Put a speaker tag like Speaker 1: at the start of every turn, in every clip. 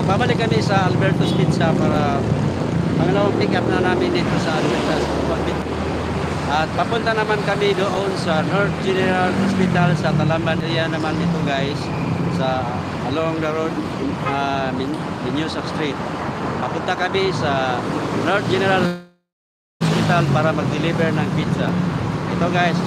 Speaker 1: Nagbabalik kami sa Alberto's Pizza para pangalawang pick up na namin dito sa Alberto's Pizza. At papunta naman kami doon sa North General Hospital sa Talamban area naman ito guys, sa along the road Minyusak Street. Papunta kami sa North General Hospital para mag-deliver ng pizza. Ito guys.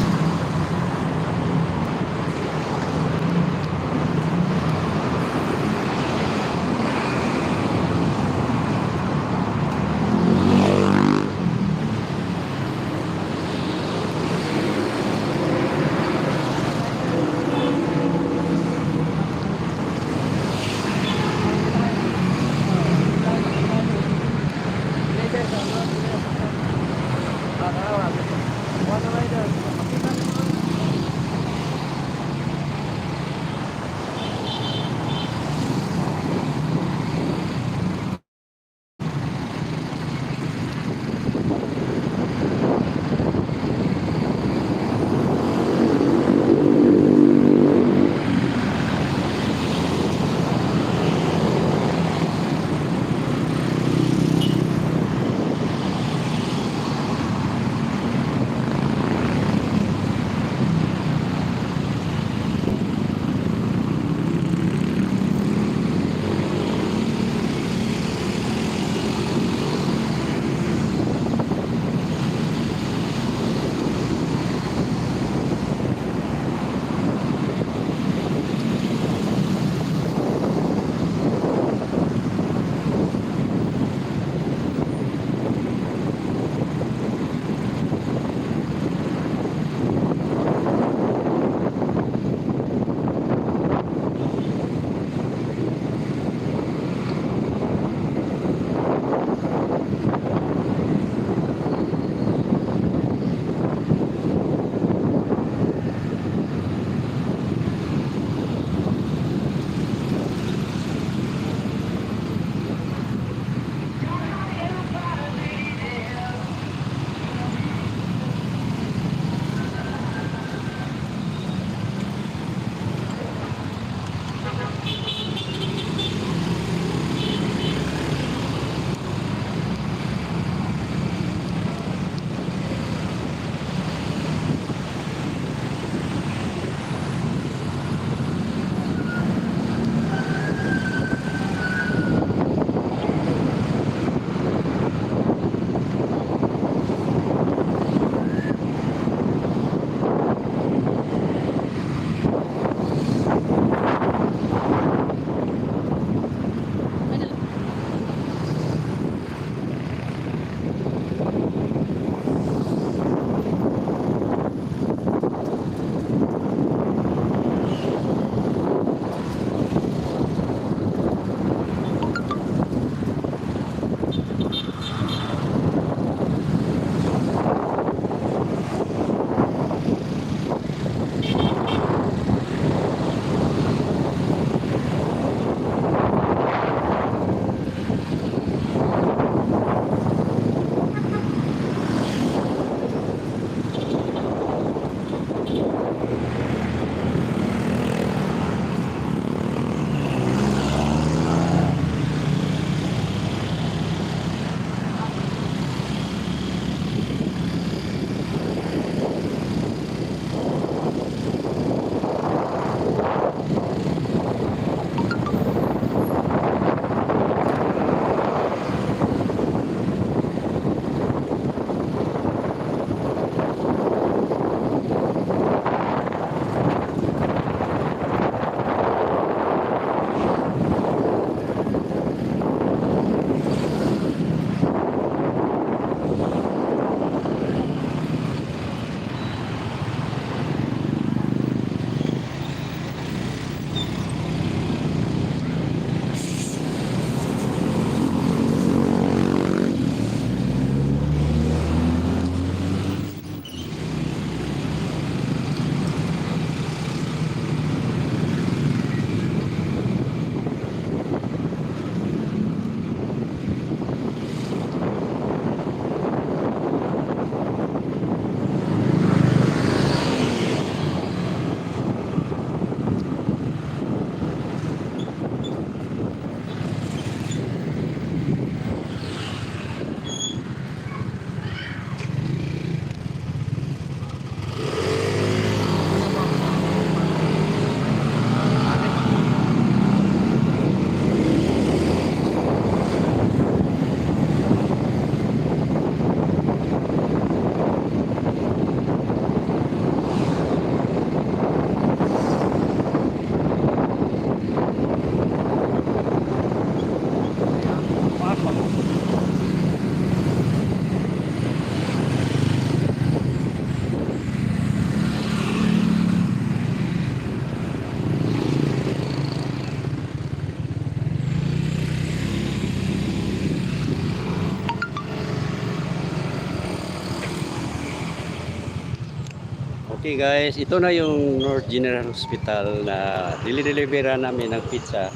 Speaker 1: Okay guys, ito na yung North General Hospital na delivery namin ng pizza.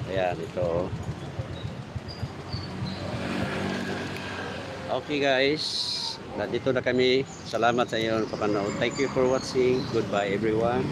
Speaker 1: Ayan, ito. Okay guys, nandito na kami. Salamat sa iyong papanood. Thank you for watching. Goodbye everyone.